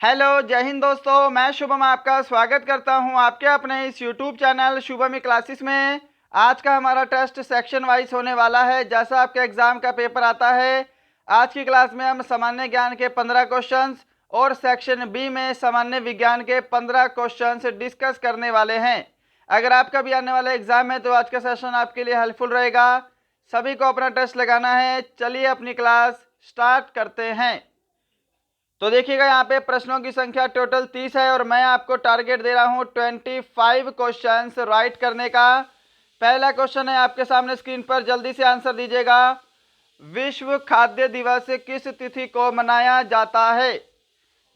Hello, जय हिंद दोस्तों। मैं शुभम आपका स्वागत करता हूं आपके अपने इस यूट्यूब चैनल शुभम क्लासेस में। आज का हमारा टेस्ट सेक्शन वाइज होने वाला है। जैसा आपके एग्जाम का पेपर आता है, आज की क्लास में हम सामान्य ज्ञान के 15 क्वेश्चंस और सेक्शन बी में सामान्य विज्ञान के 15 क्वेश्चंस डिस्कस करने वाले हैं। अगर आपका भी आने वाला एग्जाम है तो आज का सेशन आपके लिए हेल्पफुल रहेगा। सभी को अपना टेस्ट लगाना है। चलिए अपनी क्लास स्टार्ट करते हैं। तो देखिएगा, यहाँ पे प्रश्नों की संख्या टोटल 30 है और मैं आपको टारगेट दे रहा हूँ 25 क्वेश्चंस राइट करने का। पहला क्वेश्चन है आपके सामने स्क्रीन पर, जल्दी से आंसर दीजिएगा। विश्व खाद्य दिवस किस तिथि को मनाया जाता है?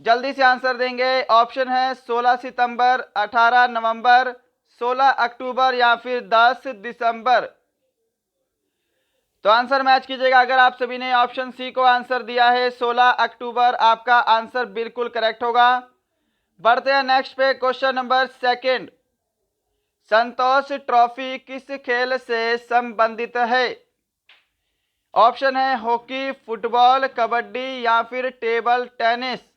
जल्दी से आंसर देंगे। ऑप्शन है 16 सितंबर, 18 नवंबर, 16 अक्टूबर या फिर 10 दिसंबर। तो आंसर मैच कीजिएगा। अगर आप सभी ने ऑप्शन सी को आंसर दिया है 16 अक्टूबर, आपका आंसर बिल्कुल करेक्ट होगा। बढ़ते हैं नेक्स्ट पे। क्वेश्चन नंबर सेकंड, संतोष ट्रॉफी किस खेल से संबंधित है? ऑप्शन है हॉकी, फुटबॉल, कबड्डी या फिर टेबल टेनिस।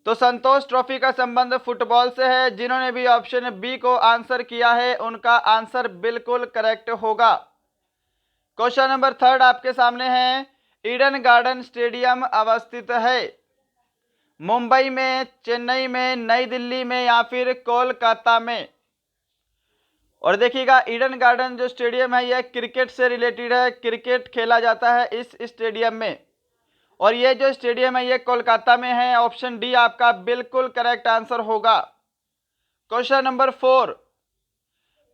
तो संतोष ट्रॉफी का संबंध फुटबॉल से है। जिन्होंने भी ऑप्शन बी को आंसर किया है उनका आंसर बिल्कुल करेक्ट होगा। क्वेश्चन नंबर थर्ड आपके सामने है, ईडन गार्डन स्टेडियम अवस्थित है मुंबई में, चेन्नई में, नई दिल्ली में या फिर कोलकाता में? और देखिएगा, ईडन गार्डन जो स्टेडियम है यह क्रिकेट से रिलेटेड है। क्रिकेट खेला जाता है इस स्टेडियम में और ये जो स्टेडियम है ये कोलकाता में है। ऑप्शन डी आपका बिल्कुल करेक्ट आंसर होगा। क्वेश्चन नंबर 4,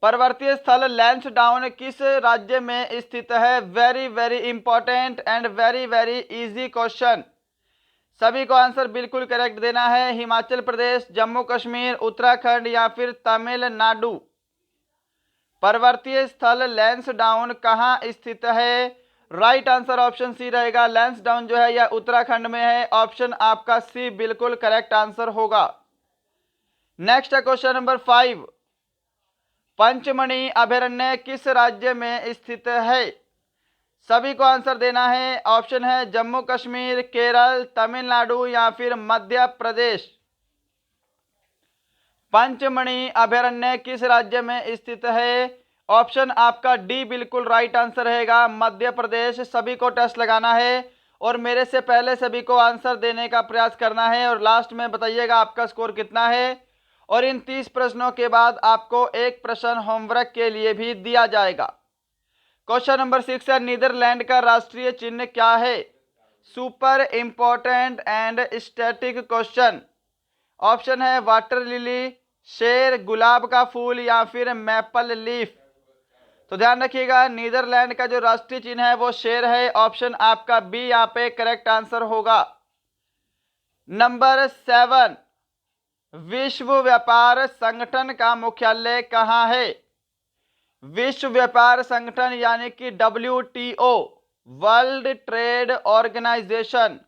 पर्वतीय स्थल लैंसडाउन किस राज्य में स्थित है? Very very important and very very easy question. सभी को आंसर बिल्कुल करेक्ट देना है। हिमाचल प्रदेश, जम्मू कश्मीर, उत्तराखंड या फिर तमिलनाडु? पर्वतीय स्थल लैंसडाउन कहाँ स्थित है? राइट आंसर ऑप्शन सी रहेगा। लैंसडाउन जो है यह उत्तराखंड में है। ऑप्शन आपका सी बिल्कुल करेक्ट आंसर होगा। नेक्स्ट है क्वेश्चन नंबर 5, पंचमणि अभयारण्य किस राज्य में स्थित है? सभी को आंसर देना है। ऑप्शन है जम्मू कश्मीर, केरल, तमिलनाडु या फिर मध्य प्रदेश? पंचमणि अभयारण्य किस राज्य में स्थित है? ऑप्शन आपका डी बिल्कुल राइट आंसर रहेगा, मध्य प्रदेश। सभी को टेस्ट लगाना है और मेरे से पहले सभी को आंसर देने का प्रयास करना है और लास्ट में बताइएगा आपका स्कोर कितना है। और इन 30 प्रश्नों के बाद आपको एक प्रश्न होमवर्क के लिए भी दिया जाएगा। क्वेश्चन नंबर 6 है, नीदरलैंड का राष्ट्रीय चिन्ह क्या है? Super important and static question. Option है वाटर लिली, शेर, गुलाब का फूल या फिर मैपल लीफ? तो ध्यान रखिएगा, नीदरलैंड का जो राष्ट्रीय चिन्ह है वो शेर है। ऑप्शन आपका बी यहाँ पे करेक्ट आंसर होगा। नंबर 7, विश्व व्यापार संगठन का मुख्यालय कहाँ है? विश्व व्यापार संगठन यानी कि WTO, वर्ल्ड ट्रेड ऑर्गेनाइजेशन,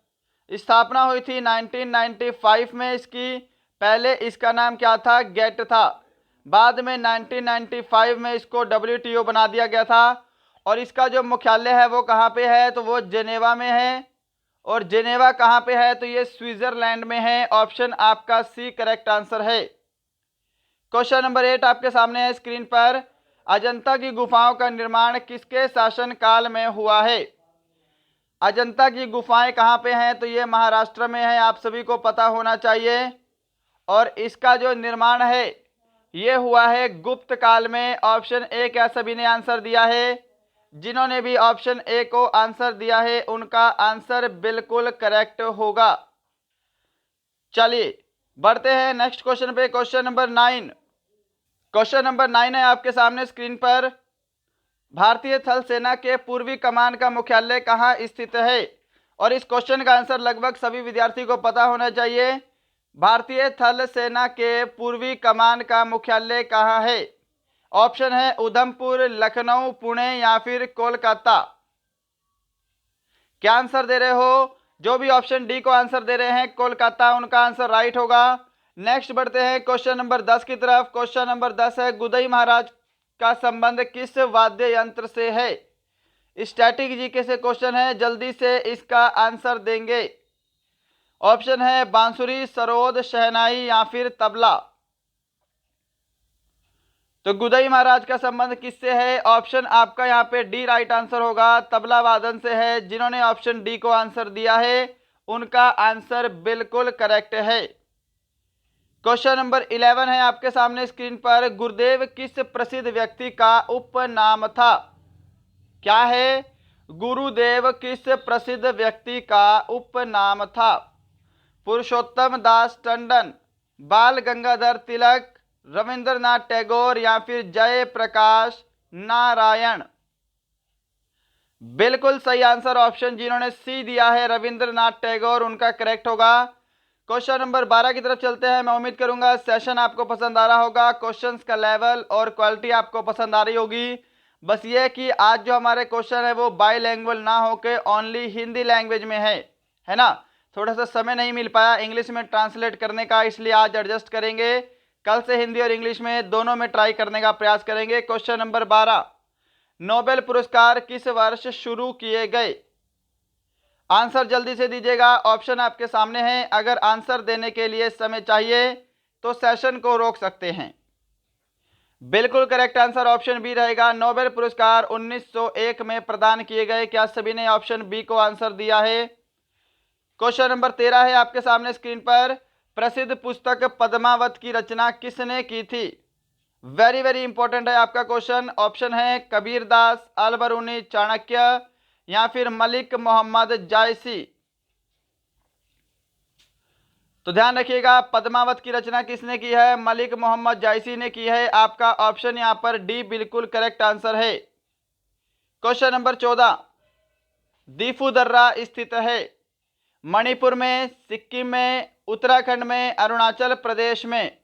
स्थापना हुई थी 1995 में इसकी। पहले इसका नाम क्या था? गेट था। बाद में 1995 में इसको WTO बना दिया गया था और इसका जो मुख्यालय है वो कहाँ पे है? तो वो जेनेवा में है। और जेनेवा कहाँ पे है? तो ये स्विट्जरलैंड में है। ऑप्शन आपका सी करेक्ट आंसर है। क्वेश्चन नंबर 8 आपके सामने है स्क्रीन पर, अजंता की गुफाओं का निर्माण किसके शासन काल में हुआ है? अजंता की गुफाएं कहाँ पे हैं? तो ये महाराष्ट्र में है, आप सभी को पता होना चाहिए। और इसका जो निर्माण है ये हुआ है गुप्त काल में। ऑप्शन ए क्या सभी ने आंसर दिया है? जिन्होंने भी ऑप्शन ए को आंसर दिया है उनका आंसर बिल्कुल करेक्ट होगा। चलिए बढ़ते हैं नेक्स्ट क्वेश्चन पे। क्वेश्चन नंबर 9, क्वेश्चन नंबर 9 है आपके सामने स्क्रीन पर, भारतीय थल सेना के पूर्वी कमान का मुख्यालय कहाँ स्थित है? और इस क्वेश्चन का आंसर लगभग सभी विद्यार्थी को पता होना चाहिए। भारतीय थल सेना के पूर्वी कमान का मुख्यालय कहाँ है? ऑप्शन है उधमपुर, लखनऊ, पुणे या फिर कोलकाता? क्या आंसर दे रहे हो? जो भी ऑप्शन डी को आंसर दे रहे हैं कोलकाता, उनका आंसर राइट होगा। नेक्स्ट बढ़ते हैं क्वेश्चन नंबर 10 की तरफ। क्वेश्चन नंबर 10 है, गुदई महाराज का संबंध किस वाद्य यंत्र से है? स्टैटिक जीके से क्वेश्चन है, जल्दी से इसका आंसर देंगे। ऑप्शन है बांसुरी, सरोद, शहनाई या फिर तबला। तो गुदई महाराज का संबंध किससे है? ऑप्शन आपका यहाँ पे डी राइट आंसर होगा, तबला वादन से है। जिन्होंने ऑप्शन डी को आंसर दिया है उनका आंसर बिल्कुल करेक्ट है। क्वेश्चन नंबर 11 है आपके सामने स्क्रीन पर। गुरुदेव किस प्रसिद्ध व्यक्ति का उपनाम था? क्या है? गुरुदेव किस प्रसिद्ध व्यक्ति का उपनाम था? पुरुषोत्तम दास टंडन, बाल गंगाधर तिलक, रविंद्रनाथ टैगोर या फिर जयप्रकाश नारायण। बिल्कुल सही आंसर ऑप्शन जिन्होंने सी दिया है रविंद्रनाथ टैगोर, उनका करेक्ट होगा। क्वेश्चन नंबर 12 की तरफ चलते हैं। मैं उम्मीद करूंगा सेशन आपको पसंद आ रहा होगा, क्वेश्चंस का लेवल और क्वालिटी आपको पसंद आ रही होगी। बस ये कि आज जो हमारे क्वेश्चन है वो बाईलैंग्वेज ना होके ओनली हिंदी लैंग्वेज में है ना। थोड़ा सा समय नहीं मिल पाया इंग्लिश में ट्रांसलेट करने का, इसलिए आज एडजस्ट करेंगे। कल से हिंदी और इंग्लिश में दोनों में ट्राई करने का प्रयास करेंगे। क्वेश्चन नंबर 12, नोबेल पुरस्कार किस वर्ष शुरू किए गए? आंसर जल्दी से दीजिएगा, ऑप्शन आपके सामने हैं। अगर आंसर देने के लिए समय चाहिए तो सेशन को रोक सकते हैं। बिल्कुल करेक्ट आंसर ऑप्शन बी रहेगा, नोबेल पुरस्कार 1901 में प्रदान किए गए। क्या सभी ने ऑप्शन बी को आंसर दिया है? क्वेश्चन नंबर 13 है आपके सामने स्क्रीन पर। प्रसिद्ध पुस्तक पद्मावत की रचना किसने की थी? वेरी वेरी इंपॉर्टेंट है आपका क्वेश्चन। ऑप्शन है कबीरदास, अलबरूनी, चाणक्य या फिर मलिक मोहम्मद जायसी। तो ध्यान रखिएगा, पद्मावत की रचना किसने की है? मलिक मोहम्मद जायसी ने की है। आपका ऑप्शन यहां पर डी बिल्कुल करेक्ट आंसर है। क्वेश्चन नंबर 14, दीफू दर्रा स्थित है मणिपुर में, सिक्किम में, उत्तराखंड में, अरुणाचल प्रदेश में?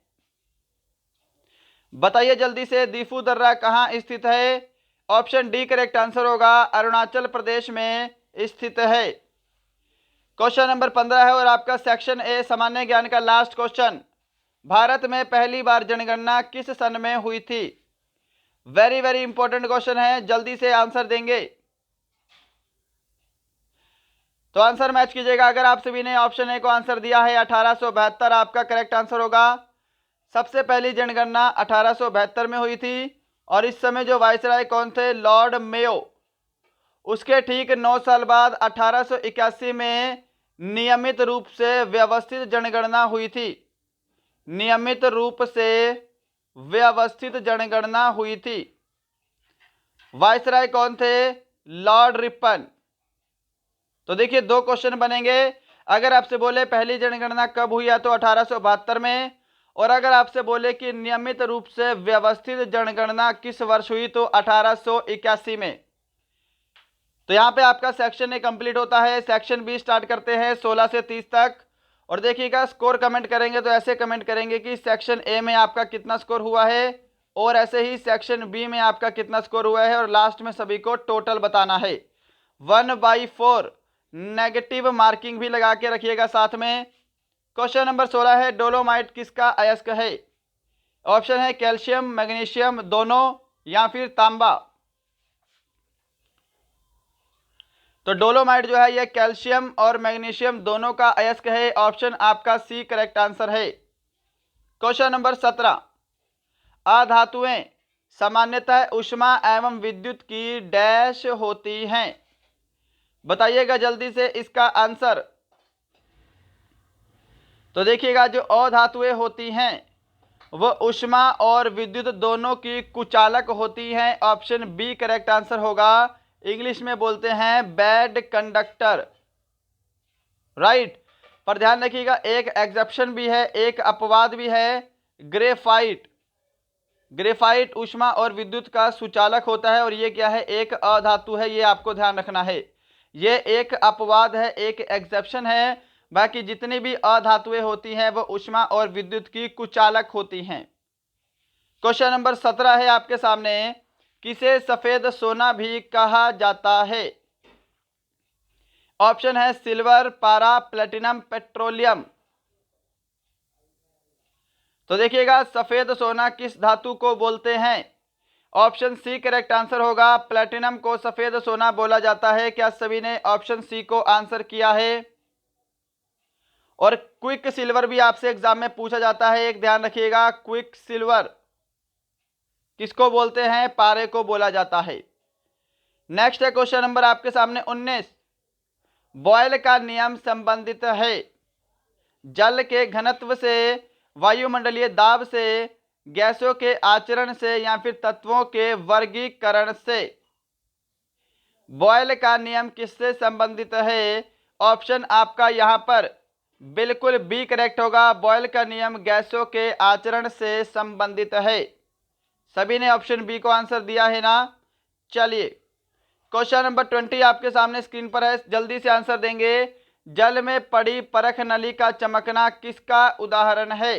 बताइए जल्दी से, दीफू दर्रा कहां स्थित है? ऑप्शन डी करेक्ट आंसर होगा, अरुणाचल प्रदेश में स्थित है। क्वेश्चन नंबर 15 है और आपका सेक्शन ए सामान्य ज्ञान का लास्ट क्वेश्चन। भारत में पहली बार जनगणना किस सन में हुई थी? वेरी वेरी इंपॉर्टेंट क्वेश्चन है, जल्दी से आंसर देंगे तो आंसर मैच कीजिएगा। अगर आप सभी ने ऑप्शन ए को आंसर दिया है 1872 आपका करेक्ट आंसर होगा। सबसे पहली जनगणना 1872 में हुई थी और इस समय जो वायसराय कौन थे? Lord Mayo. उसके ठीक 9 साल बाद 1881 में नियमित रूप से व्यवस्थित जनगणना हुई थी। नियमित रूप से व्यवस्थित जनगणना हुई थी। वायसराय कौन थे? Lord Ripon. तो देखिए दो क्वेश्चन बनेंगे। अगर आपसे बोले पहली जनगणना कब हुई है तो 1872 में, और अगर आपसे बोले कि नियमित रूप से व्यवस्थित जनगणना किस वर्ष हुई तो 1881 में। तो यहाँ पे आपका सेक्शन ए कंप्लीट होता है। सेक्शन बी स्टार्ट करते हैं 16 से 30 तक। और देखिएगा स्कोर कमेंट करेंगे तो ऐसे कमेंट करेंगे कि सेक्शन ए में आपका कितना स्कोर हुआ है और ऐसे ही सेक्शन बी में आपका कितना स्कोर हुआ है, और लास्ट में सभी को टोटल बताना है। 1/4 नेगेटिव मार्किंग भी लगा के रखिएगा साथ में। क्वेश्चन नंबर 16 है, डोलोमाइट किसका अयस्क है? ऑप्शन है कैल्शियम, मैग्नीशियम, दोनों या फिर तांबा। तो डोलोमाइट जो है ये कैल्शियम और मैग्नीशियम दोनों का अयस्क है। ऑप्शन आपका सी करेक्ट आंसर है। क्वेश्चन नंबर 17, अधातुएं सामान्यतः ऊष्मा एवं विद्युत की डैश होती हैं। बताइएगा जल्दी से इसका आंसर। तो देखिएगा जो अधातुएं होती हैं वो ऊष्मा और विद्युत दोनों की कुचालक होती हैं। ऑप्शन बी करेक्ट आंसर होगा। इंग्लिश में बोलते हैं बैड कंडक्टर, राइट। पर ध्यान रखिएगा एक एक्सेप्शन भी है, एक अपवाद भी है, ग्रेफाइट। ग्रेफाइट ऊष्मा और विद्युत का सुचालक होता है और ये क्या है? एक अधातु है, ये आपको ध्यान रखना है। ये एक अपवाद है, एक एक्सेप्शन है। बाकी जितनी भी अधातुएं होती हैं वो ऊष्मा और विद्युत की कुचालक होती हैं। क्वेश्चन नंबर 17 है आपके सामने, किसे सफेद सोना भी कहा जाता है? ऑप्शन है सिल्वर, पारा, प्लेटिनम, पेट्रोलियम। तो देखिएगा सफेद सोना किस धातु को बोलते हैं? ऑप्शन सी करेक्ट आंसर होगा, प्लेटिनम को सफेद सोना बोला जाता है। क्या सभी ने ऑप्शन सी को आंसर किया है? और क्विक सिल्वर भी आपसे एग्जाम में पूछा जाता है, एक ध्यान रखिएगा, क्विक सिल्वर किसको बोलते हैं? पारे को बोला जाता है। नेक्स्ट है क्वेश्चन नंबर आपके सामने 19, बॉयल का नियम संबंधित है जल के घनत्व से, वायुमंडलीय दाब से, गैसों के आचरण से या फिर तत्वों के वर्गीकरण से। बॉयल का नियम किससे संबंधित है? ऑप्शन आपका यहां पर बिल्कुल बी करेक्ट होगा। बॉयल का नियम गैसों के आचरण से संबंधित है। सभी ने ऑप्शन बी को आंसर दिया है ना? चलिए क्वेश्चन नंबर 20 आपके सामने स्क्रीन पर है, जल्दी से आंसर देंगे। जल में पड़ी परख नली का चमकना किसका उदाहरण है?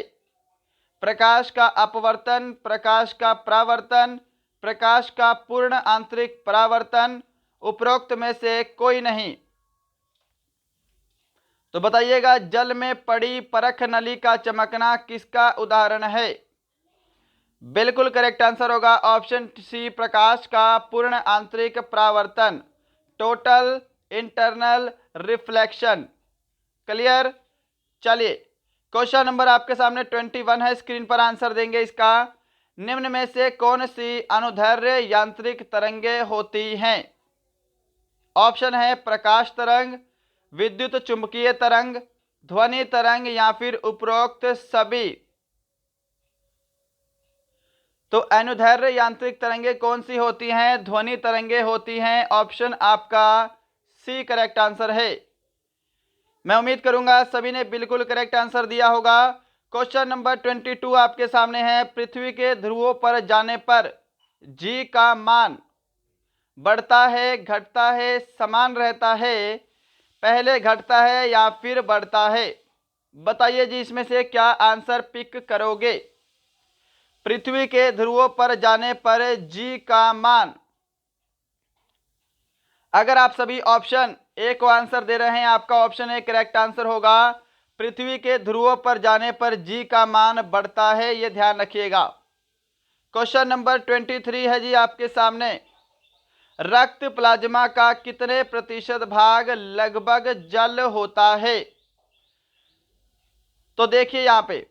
प्रकाश का अपवर्तन, प्रकाश का परावर्तन, प्रकाश का पूर्ण आंतरिक परावर्तन, उपरोक्त में से कोई नहीं। तो बताइएगा, जल में पड़ी परख नली का चमकना किसका उदाहरण है? बिल्कुल करेक्ट आंसर होगा ऑप्शन सी, प्रकाश का पूर्ण आंतरिक परावर्तन, टोटल इंटरनल रिफ्लेक्शन। क्लियर? चलिए क्वेश्चन नंबर आपके सामने 21 है, स्क्रीन पर आंसर देंगे इसका। निम्न में से कौन सी अनुदैर्ध्य यांत्रिक तरंगें होती हैं? ऑप्शन है प्रकाश तरंग, विद्युत चुंबकीय तरंग, ध्वनि तरंग या फिर उपरोक्त सभी। तो अनुदैर्ध्य यांत्रिक तरंगें कौन सी होती हैं? ध्वनि तरंगें होती हैं। ऑप्शन आपका सी करेक्ट आंसर है। मैं उम्मीद करूंगा सभी ने बिल्कुल करेक्ट आंसर दिया होगा। क्वेश्चन नंबर 22 आपके सामने है, पृथ्वी के ध्रुवों पर जाने पर जी का मान बढ़ता है, घटता है, समान रहता है, पहले घटता है या फिर बढ़ता है? बताइए जी, इसमें से क्या आंसर पिक करोगे? पृथ्वी के ध्रुवों पर जाने पर जी का मान, अगर आप सभी ऑप्शन ए को आंसर दे रहे हैं, आपका ऑप्शन ए करेक्ट आंसर होगा। पृथ्वी के ध्रुवों पर जाने पर जी का मान बढ़ता है, यह ध्यान रखिएगा। क्वेश्चन नंबर 23 है जी आपके सामने, रक्त प्लाज्मा का कितने प्रतिशत भाग लगभग जल होता है? तो देखिए यहां पे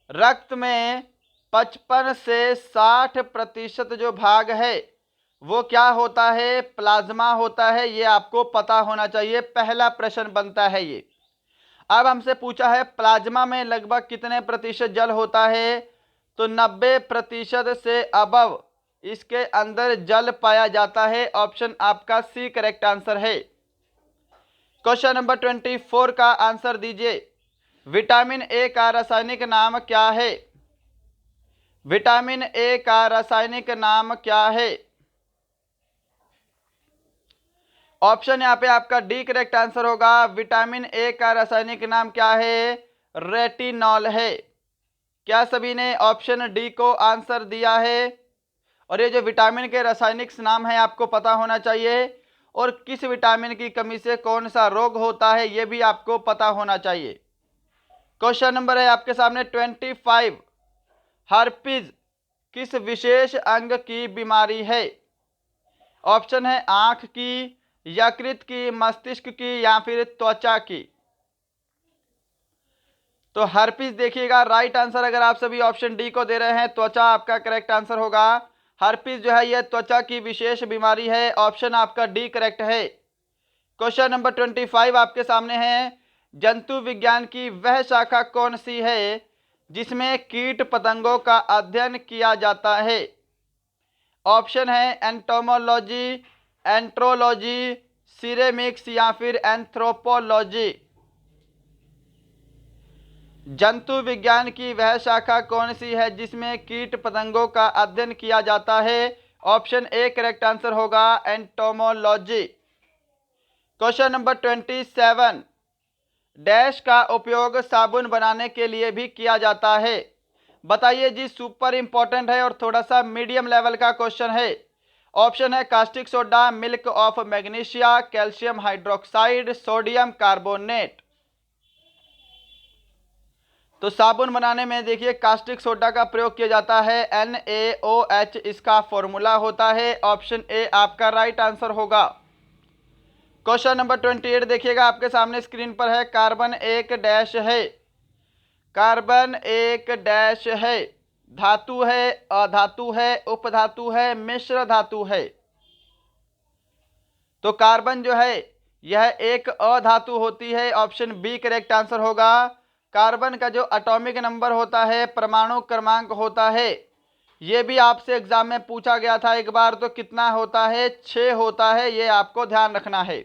रक्त में 55 से 60% जो भाग है वो क्या होता है? प्लाज्मा होता है। ये आपको पता होना चाहिए, पहला प्रश्न बनता है ये। अब हमसे पूछा है प्लाज्मा में लगभग कितने प्रतिशत जल होता है? तो 90% से अबव इसके अंदर जल पाया जाता है। ऑप्शन आपका सी करेक्ट आंसर है। क्वेश्चन नंबर 24 का आंसर दीजिए। विटामिन ए का रासायनिक नाम क्या है? विटामिन ए का रासायनिक नाम क्या है? ऑप्शन यहां पे आपका डी करेक्ट आंसर होगा। विटामिन ए का रासायनिक नाम क्या है? रेटिनॉल है। क्या सभी ने ऑप्शन डी को आंसर दिया है? और ये जो विटामिन के रासायनिक नाम है आपको पता होना चाहिए, और किस विटामिन की कमी से कौन सा रोग होता है ये भी आपको पता होना चाहिए। क्वेश्चन नंबर है आपके सामने 25, हर्पिज किस विशेष अंग की बीमारी है? ऑप्शन है आंख की, यकृत की, मस्तिष्क की या फिर त्वचा की। तो हर्पिस देखिएगा, राइट आंसर अगर आप सभी ऑप्शन डी को दे रहे हैं, त्वचा आपका करेक्ट आंसर होगा। हर्पिस जो है यह त्वचा की विशेष बीमारी है। ऑप्शन आपका डी करेक्ट है। क्वेश्चन नंबर 25 आपके सामने है, जंतु विज्ञान की वह शाखा कौन सी है जिसमें कीट पतंगों का अध्ययन किया जाता है? ऑप्शन है एंटोमोलॉजी, एंट्रोलॉजी, सिरेमिक्स या फिर एंथ्रोपोलॉजी। जंतु विज्ञान की वह शाखा कौन सी है जिसमें कीट पतंगों का अध्ययन किया जाता है? ऑप्शन ए करेक्ट आंसर होगा, एंटोमोलॉजी। क्वेश्चन नंबर 27, डैश का उपयोग साबुन बनाने के लिए भी किया जाता है। बताइए जी, सुपर इंपॉर्टेंट है और थोड़ा सा मीडियम लेवल का क्वेश्चन है। ऑप्शन है caustic soda, milk of magnesia, calcium hydroxide, sodium carbonate. तो साबुन बनाने में देखिए कास्टिक सोडा का प्रयोग किया जाता है, NaOH इसका फॉर्मूला होता है। ऑप्शन ए आपका राइट आंसर होगा। क्वेश्चन नंबर 28 देखिएगा, आपके सामने स्क्रीन पर है। कार्बन एक डैश है, कार्बन एक डैश है, धातु है, अधातु है, उपधातु है, मिश्र धातु है। तो कार्बन जो है यह एक अधातु होती है, ऑप्शन बी करेक्ट आंसर होगा। कार्बन का जो एटॉमिक नंबर होता है, परमाणु क्रमांक होता है, ये भी आपसे एग्जाम में पूछा गया था एक बार, तो कितना होता है? 6 होता है, ये आपको ध्यान रखना है।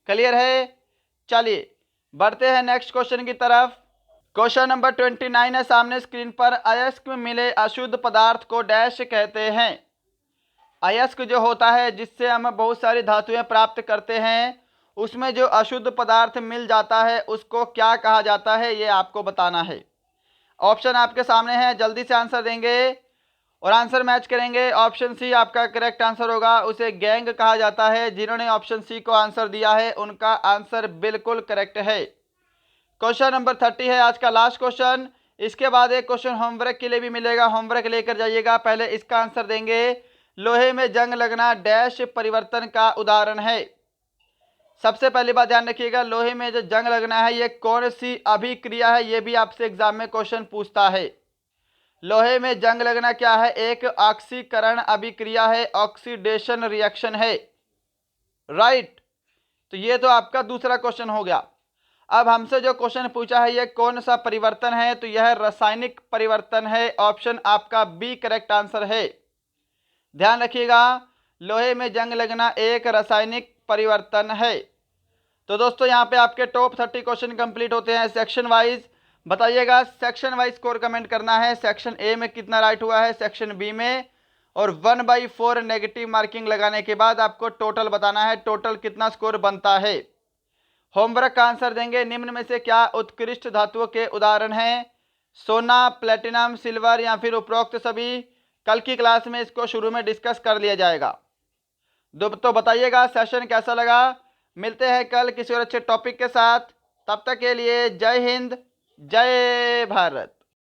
क्लियर है? चलिए बढ़ते हैं नेक्स्ट क्वेश्चन की तरफ। क्वेश्चन नंबर 29 है सामने स्क्रीन पर। अयस्क में मिले अशुद्ध पदार्थ को डैश कहते हैं। अयस्क जो होता है जिससे हम बहुत सारी धातुएं प्राप्त करते हैं, उसमें जो अशुद्ध पदार्थ मिल जाता है उसको क्या कहा जाता है, ये आपको बताना है। ऑप्शन आपके सामने है, जल्दी से आंसर देंगे और आंसर मैच करेंगे। ऑप्शन सी आपका करेक्ट आंसर होगा। उसे गैंग कहा जाता है। जिन्होंने ऑप्शन सी को आंसर दिया है उनका आंसर बिल्कुल करेक्ट है। क्वेश्चन नंबर 30 है आज का लास्ट क्वेश्चन। इसके बाद एक क्वेश्चन होमवर्क के लिए भी मिलेगा, होमवर्क लेकर जाइएगा। पहले इसका आंसर देंगे। लोहे में जंग लगना डैश परिवर्तन का उदाहरण है। सबसे पहली बात ध्यान रखिएगा, लोहे में जो जंग लगना है ये कौन सी अभिक्रिया है, ये भी आपसे एग्जाम में क्वेश्चन पूछता है। लोहे में जंग लगना क्या है? एक ऑक्सीकरण अभिक्रिया है, ऑक्सीडेशन रिएक्शन है। राइट, तो ये तो आपका दूसरा क्वेश्चन हो गया। अब हमसे जो क्वेश्चन पूछा है ये कौन सा परिवर्तन है, तो यह रासायनिक परिवर्तन है। ऑप्शन आपका बी करेक्ट आंसर है। ध्यान रखिएगा, लोहे में जंग लगना एक रासायनिक परिवर्तन है। तो दोस्तों यहाँ पे आपके टॉप 30 क्वेश्चन कंप्लीट होते हैं सेक्शन वाइज। बताइएगा सेक्शन वाइज स्कोर कमेंट करना है। सेक्शन ए में कितना राइट हुआ है, सेक्शन बी में, और 1/4 नेगेटिव मार्किंग लगाने के बाद आपको टोटल बताना है, टोटल कितना स्कोर बनता है। होमवर्क का आंसर देंगे। निम्न में से क्या उत्कृष्ट धातुओं के उदाहरण हैं? सोना, प्लेटिनम, सिल्वर या फिर उपरोक्त सभी। कल की क्लास में इसको शुरू में डिस्कस कर लिया जाएगा। तो बताइएगा सेशन कैसा लगा। मिलते हैं कल किसी और अच्छे टॉपिक के साथ। तब तक के लिए जय हिंद, जय भारत।